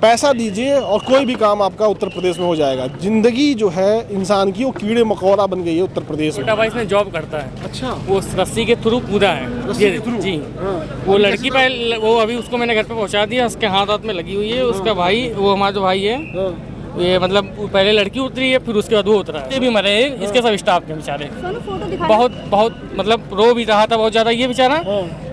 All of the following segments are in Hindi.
पैसा दीजिए और कोई भी काम आपका उत्तर प्रदेश में हो जाएगा। जिंदगी जो है इंसान की वो कीड़े मकोड़ा बन गई है उत्तर प्रदेश में। छोटा भाई इसमें जॉब करता है। अच्छा, वो रस्सी के थ्रू कूदा है। रस्सी के थ्रू? जी हाँ। वो लड़की पहले वो अभी उसको मैंने घर पे पहुंचा दिया, उसके हाथ में लगी हुई है। उसका भाई, वो हमारा जो भाई है, हाँ। ये मतलब पहले लड़की उतरी है, फिर उसके बाद वो उतरा है। ये भी मरे हैं, इसके सब स्टाफ के बेचारे। बहुत मतलब रो भी रहा था बहुत ज्यादा ये बेचारा।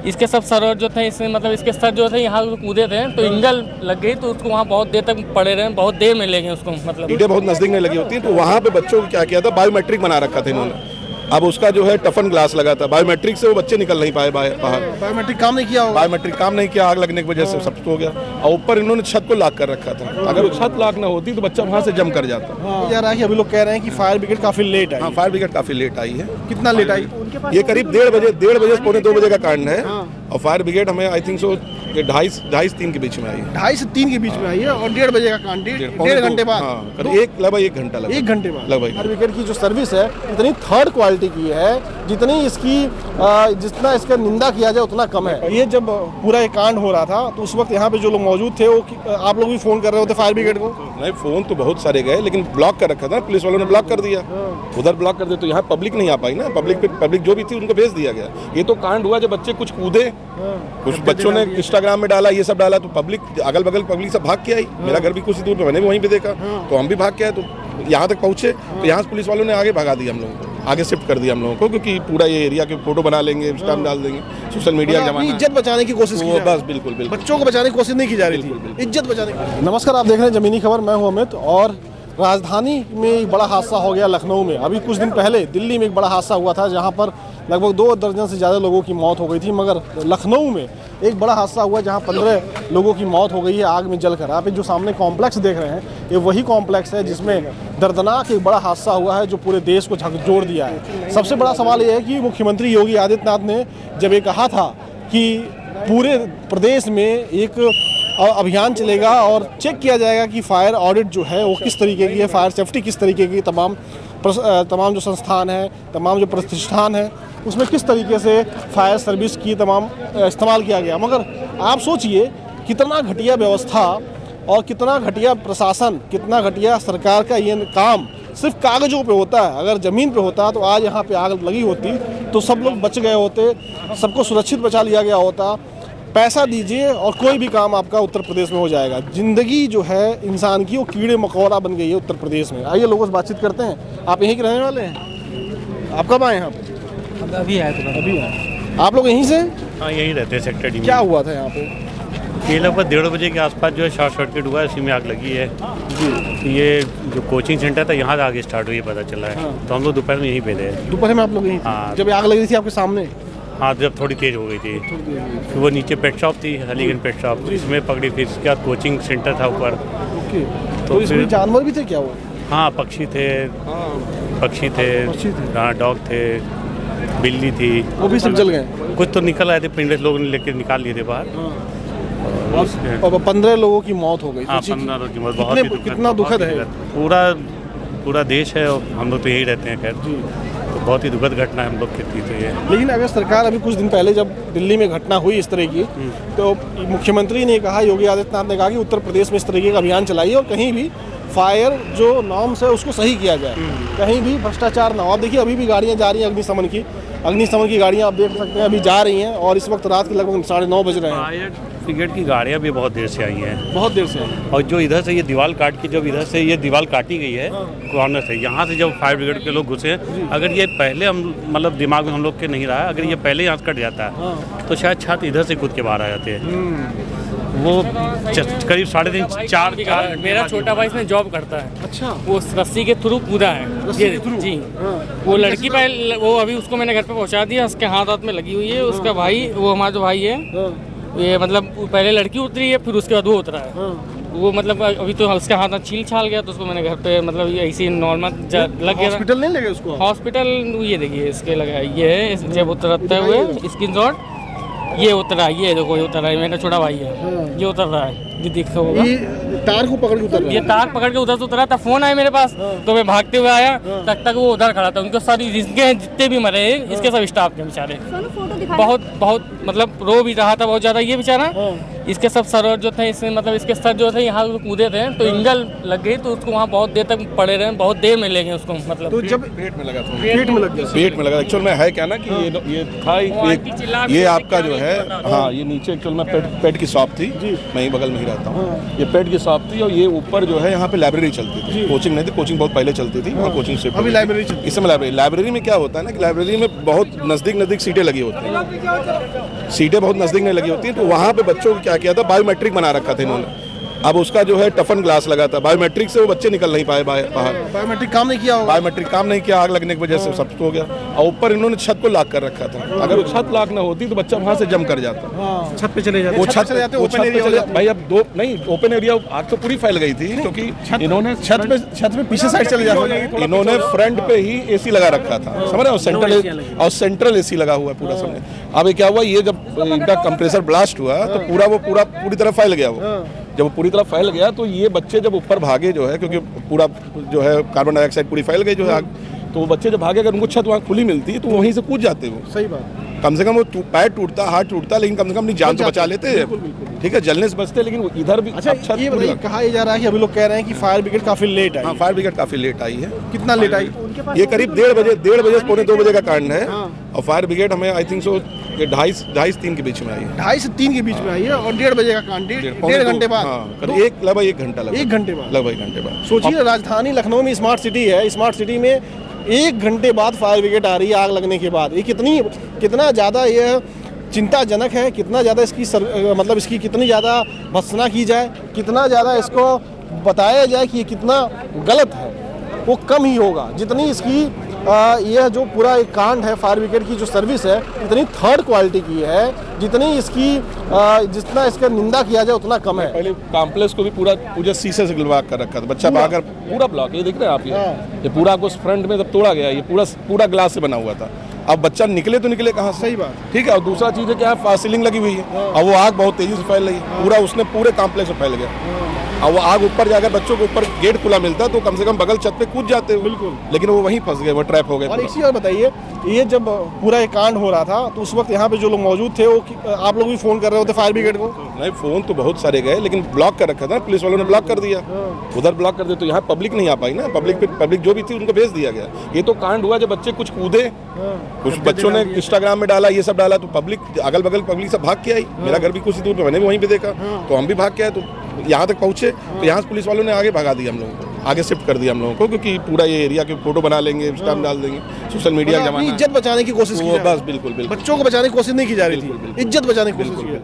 इसके सब सर जो थे, इसमें मतलब इसके सर जो थे यहाँ कूदे थे तो इंजल लग गई, तो उसको वहाँ बहुत देर तक पड़े रहे, बहुत देर में ले गए उसको। मतलब ईंटें बहुत नजदीक में लगी होती हैं, तो वहाँ पे बच्चों को क्या किया था, बायोमेट्रिक बना रखा था इन्होंने। अब उसका जो है टफन ग्लास लगा था, बायोमेट्रिक से वो बच्चे निकल नहीं पाए बाहर। बायोमेट्रिक काम नहीं किया होगा। बायोमेट्रिक काम नहीं किया, आग लगने की वजह से सब तो हो गया। और ऊपर इन्होंने छत को लॉक कर रखा था, अगर वो छत लॉक ना होती तो बच्चा वहाँ से जम कर जाता। जा रहा है कि अभी लोग कह रहे हैं कि फायर ब्रिगेड काफी लेट आई। हाँ, फायर ब्रिगेड काफी लेट आई है। कितना लेट आई? ये करीब 1:30 बजे पौने 2 बजे का कांड है। और फायर ब्रिगेड हमें आई थिंक सो 2:30-3 के बीच में आई है। 2:30 से 3 के बीच में आई है और 1:30 बजे का कांड, 1.5 घंटे बाद। हाँ, लगभग 1 घंटा लगा। 1 घंटे बाद लगभग। फायर ब्रिगेड की जो सर्विस है इतनी थर्ड क्वालिटी की है, जितनी इसकी जितना इसका निंदा किया जाए उतना कम है। ये जब पूरा ये कांड हो रहा था तो उस वक्त यहाँ पे जो लोग मौजूद थे वो आप लोग भी फोन कर रहे होते फायर ब्रिगेड को? नहीं, फोन तो बहुत सारे गए, लेकिन ब्लॉक कर रखा था, पुलिस वालों ने ब्लॉक कर दिया। उधर ब्लॉक कर दिया तो यहाँ पब्लिक नहीं आ पाई ना। पब्लिक जो भी थी उनको भेज दिया गया। ये तो कांड हुआ जब बच्चे कुछ कूदे, कुछ बच्चों ने इंस्टाग्राम में डाला, ये सब डाला, तो पब्लिक अगल बगल पब्लिक सब भाग के आई। मेरा घर भी कुछ दूर पे, मैंने भी वहीं पे देखा, तो हम भी भाग के आए। तो यहाँ तक पहुँचे तो यहाँ से पुलिस वालों ने आगे भगा दिया हम लोगों को, आगे शिफ्ट कर दिया हम लोगों को, क्योंकि पूरा ये एरिया के फोटो बना लेंगे, इंस्टा में डाल देंगे, सोशल मीडिया का जमाना। इज्जत बचाने की कोशिश की, बस बिल्कुल। बच्चों को बचाने की कोशिश नहीं की जा रही थी, इज्जत बचाने की। नमस्कार, आप देख रहे हैं जमीनी खबर, मैं हूं अमित। और राजधानी में एक बड़ा हादसा हो गया लखनऊ में। अभी कुछ दिन पहले दिल्ली में एक बड़ा हादसा हुआ था जहां पर लगभग 2 दर्जन से ज़्यादा लोगों की मौत हो गई थी, मगर लखनऊ में एक बड़ा हादसा हुआ जहां 15 लोगों की मौत हो गई है आग में जलकर। आप जो सामने कॉम्प्लेक्स देख रहे हैं ये वही कॉम्प्लेक्स है जिसमें दर्दनाक एक बड़ा हादसा हुआ है जो पूरे देश को झकझोर दिया है। सबसे बड़ा सवाल ये है कि मुख्यमंत्री योगी आदित्यनाथ ने जब ये कहा था कि पूरे प्रदेश में एक अभियान चलेगा और चेक किया जाएगा कि फायर ऑडिट जो है वो किस तरीके की है, फायर सेफ्टी किस तरीके की, तमाम जो संस्थान हैं, तमाम जो प्रतिष्ठान हैं, उसमें किस तरीके से फायर सर्विस की तमाम इस्तेमाल किया गया। मगर आप सोचिए कितना घटिया व्यवस्था और कितना घटिया प्रशासन, कितना घटिया सरकार का ये काम सिर्फ कागज़ों पे होता है। अगर ज़मीन पे होता तो आज यहाँ पे आग लगी होती तो सब लोग बच गए होते, सबको सुरक्षित बचा लिया गया होता। पैसा दीजिए और कोई भी काम आपका उत्तर प्रदेश में हो जाएगा। ज़िंदगी जो है इंसान की वो कीड़े मकोड़ा बन गई है उत्तर प्रदेश में। आइए लोगों से बातचीत करते हैं। आप यहीं के रहने वाले हैं? आप कब आए यहाँ पे? अभी आए तो अभी आए। आप लोग यहीं से? हाँ, यहीं रहते हैं सेक्टर डी में। क्या हुआ था यहाँ पे? ये लगभग 1:30 बजे के आसपास जो है शॉर्ट सर्किट हुआ है, इसी में आग लगी है जी। ये जो कोचिंग सेंटर था यहाँ से आगे स्टार्ट हुई, पता चला है। तो हम लोग दोपहर में यहीं पे थे। दोपहर में आप लोग यहीं? हाँ। जब आग लगी थी आपके सामने? हाँ, जब थोड़ी तेज हो गई थी। फिर वो नीचे पेट शॉप थी, अलीगंज पेट शॉप, इसमें पकड़ी। फिर इसके बाद कोचिंग सेंटर था ऊपर। तो इसमें जानवर भी थे क्या वो? हाँ, पक्षी थे। हाँ, डॉग थे, बिल्ली थी, वो भी सब जल गए? कुछ तो निकल आए थे, पिंडे लोगों ने लेकर निकाल लिए थे बाहर। और 15 लोगों की मौत हो गई। हाँ, 15 लोगों की मौत। बहुत ही कितना दुखद है। पूरा देश है और हम लोग तो यही रहते हैं। खैर, तो बहुत ही दुखद घटना है हम लोग की थी। तो ये लेकिन अगर सरकार अभी कुछ दिन पहले जब दिल्ली में घटना हुई इस तरह की, तो मुख्यमंत्री ने कहा, योगी आदित्यनाथ ने कहा कि उत्तर प्रदेश में इस तरीके का अभियान चलाइए और कहीं भी फायर जो नॉर्म्स है उसको सही किया जाए, कहीं भी भ्रष्टाचार ना हो। आप देखिए अभी भी गाड़ियाँ जा रही हैं अग्निशमन की गाड़ियाँ आप देख सकते हैं अभी जा रही हैं, और इस वक्त रात के लगभग 9:30 बज रहे हैं। फायर ब्रिगेड की गाड़ियाँ भी बहुत देर से आई हैं। बहुत देर से। और जो इधर से ये दीवार काट के, जब इधर से ये दीवार काटी गई है कॉर्नर से, यहाँ से जब फायर ब्रिगेड के लोग घुसे, अगर ये पहले हम मतलब दिमाग में हम लोग के नहीं रहा, अगर ये पहले यहाँ से कट जाता तो शायद छत इधर से कूद के बाहर आ जाते हैं। वो करीब 3.5-4। मेरा छोटा भाई इसमें जॉब करता है। अच्छा, वो रस्सी के थ्रू कूदा है। रस्सी के थ्रू? जी। वो लड़की पहले, वो अभी उसको मैंने घर पे पहुंचा दिया, उसके हाथ में लगी हुई है। उसका भाई, वो हमारा जो भाई है, ये मतलब पहले लड़की उतरी है, फिर उसके बाद वो उतरा है। वो मतलब अभी तो उसके हाथ में छील छाल गया, तो उसको मैंने घर पे मतलब ऐसे नॉर्मल लग गया। हॉस्पिटल नहीं लगे उसको? हॉस्पिटल ये देखिए इसके लगा, ये है जब उतरते हुए स्क्रीन शॉट, ये उतरा, ये देखो ये उतर रहा है, मेरा छोटा भाई है, ये उतर रहा है, ये देखा होगा। ये तार को पकड़ के उतर रहा है? ये तार पकड़ के उधर से उतरा था। फोन आया मेरे पास, तो मैं भागते हुए आया, तक वो उधर खड़ा था। उनको सारी जिसके जितने भी मरे इसके सब स्टाफ के बेचारे। बहुत मतलब रो भी रहा था बहुत ज्यादा ये बेचारा। इसके सब सर जो थे इसमें मतलब इसके सर जो थे यहाँ कूदे थे तो इंजल लग गई तो उसको वहाँ बहुत देर तक पड़े रहे, बहुत देर में ले गए उसको मतलब। तो जब पेट में लगा था, पेट में लग गया, पेट में लगा। एक्चुअल में है क्या ना कि ये था ये आपका जो है, हाँ ये नीचे एक्चुअल में पेट की शॉप थी, मैं ही बगल में ही रहता हूँ। ये पेट की शॉप थी और ये ऊपर जो है यहाँ पे लाइब्रेरी चलती थी, कोचिंग नहीं थी, कोचिंग बहुत पहले चलती थी, वहाँ कोचिंग शिफ्ट अभी लाइब्रेरी चलती है। इस समय लाइब्रेरी में क्या होता है ना कि लाइब्रेरी में बहुत नज़दीक सीटें लगी होती हैं, सीटें बहुत नज़दीक में लगी होती हैं। तो वहाँ पे बच्चों को क्या किया था, बायोमेट्रिक बना रखा था इन्होंने। अब उसका जो है टफन ग्लास लगा था, बायोमेट्रिक से वो बच्चे निकल नहीं पाए बाहर। बायोमेट्रिक काम नहीं किया होगा, बायोमेट्रिक काम नहीं किया, आग लगने की वजह से सब हो गया। और ऊपर इन्होंने छत को लॉक कर रखा था, अगर वो छत लॉक ना होती तो बच्चा वहाँ से जम कर जाता, छत पे चले जाते, वो छत चले जाते, ओपन एरिया भाई। अब दो नहीं ओपन एरिया, आग तो पूरी फैल गई थी क्योंकि इन्होंने छत पे पीछे साइड चले जाते, इन्होंने फ्रंट पे ही एसी लगा रखा था, समझ रहे हो, सेंट्रल एसी लगा हुआ है पूरा सामने। अब क्या हुआ, ये जब इनका कंप्रेसर ब्लास्ट हुआ तो पूरी तरह फैल गया वो। जब वो पूरी तरह फैल गया तो ये बच्चे जब ऊपर भागे जो है, क्योंकि पूरा जो है कार्बन डाइऑक्साइड पूरी फैल गई जो है आग, तो वो बच्चे जब भागे, अगर उनको छत वहाँ खुली मिलती तो वहीं से कूद जाते वो। सही बात, कम से कम वो पैर टूटता, हाथ टूटता, लेकिन कम से कम अपनी जान तो बचा लेते हैं, ठीक है, जलने से बचते। लेकिन इधर भी अच्छा ये बताइए, कहा जा रहा है कि अभी लोग कह रहे हैं कि फायर ब्रिगेड काफी लेट आई। हाँ, फायर ब्रिगेड काफी लेट आई है। कितना लेट आई? ये करीब 1:30 पौने 2 बजे का कांड है। और फायर ब्रिगेड हमें आई थिंक सो 2:30-3 के बीच में आई है, 2:30 से 3 के बीच में आई है, और 1:30 बजे का कांड, 1.5 घंटे बाद, लगभग 1 घंटा, लगभग 1 घंटे बाद, लगभग 1 घंटे बाद। सोचिए राजधानी लखनऊ में स्मार्ट सिटी है, स्मार्ट सिटी में 1 घंटे बाद फायर ब्रिगेड आ रही है आग लगने के बाद। ये कितना ज़्यादा यह चिंताजनक है, कितना ज़्यादा इसकी मतलब इसकी कितनी ज़्यादा भर्त्सना की जाए, कितना ज़्यादा इसको बताया जाए कि ये कितना गलत है, वो कम ही होगा। जितनी इसकी यह जो पूरा एक कांड है, फायर ब्रिगेड की जो सर्विस है इतनी थर्ड क्वालिटी की है, जितनी इसकी जितना इसका निंदा किया जाए उतना कम है। पहले कॉम्प्लेक्स को भी पूरा शीशे से ब्लॉक कर रखा था, बच्चा बाहर पूरा ब्लॉक, ये देख रहे हैं आप, ये पूरा आपको फ्रंट में जब तोड़ा गया, ये पूरा ग्लास से बना हुआ था। अब बच्चा निकले तो निकले कहाँ? सही बात, ठीक है। और दूसरा चीज़ है क्या, फास्ट सीलिंग लगी हुई है और वो आग बहुत तेजी से फैल रही है, उसने पूरे कॉम्प्लेक्स में फैल गया। और वो आग ऊपर जाकर बच्चों को ऊपर गेट खुला मिलता तो कम से कम बगल छत पे कूद जाते हो, बिल्कुल, लेकिन वो वहीं फंस गए, वो ट्रैप हो गए। और एक चीज़ और बताइए, ये जब पूरा एक कांड हो रहा था तो उस वक्त यहाँ पे जो लोग मौजूद थे वो आप लोग भी फोन कर रहे होते फायर ब्रिगेड को? नहीं, फोन तो बहुत सारे गए, लेकिन ब्लॉक कर रखा था, पुलिस वालों ने ब्लॉक कर दिया, उधर ब्लॉक कर दिया तो यहाँ पब्लिक नहीं आ पाई ना, पब्लिक जो भी थी उनको भेज दिया गया। ये तो कांड हुआ जब बच्चे कुछ कूदे, कुछ बच्चों ने इंस्टाग्राम में डाला, ये सब डाला, तो पब्लिक अगल बगल पब्लिक सब भाग के आई। मेरा घर भी कुछ दूर पे, मैंने भी वहीं पे देखा, तो हम भी भाग के आए, तो यहाँ तक पहुँचे तो यहाँ से पुलिस वालों ने आगे भगा दिया हम लोगों को, आगे शिफ्ट कर दिया हम लोगों को, क्योंकि पूरा ये एरिया के फोटो बना लेंगे, इंस्टाग्राम डाल देंगे, सोशल मीडिया का जमाना है। इज्जत बचाने की कोशिश की, बस बिल्कुल बच्चों को बचाने की कोशिश नहीं की जा रही थी, इज्जत बचाने की कोशिश की।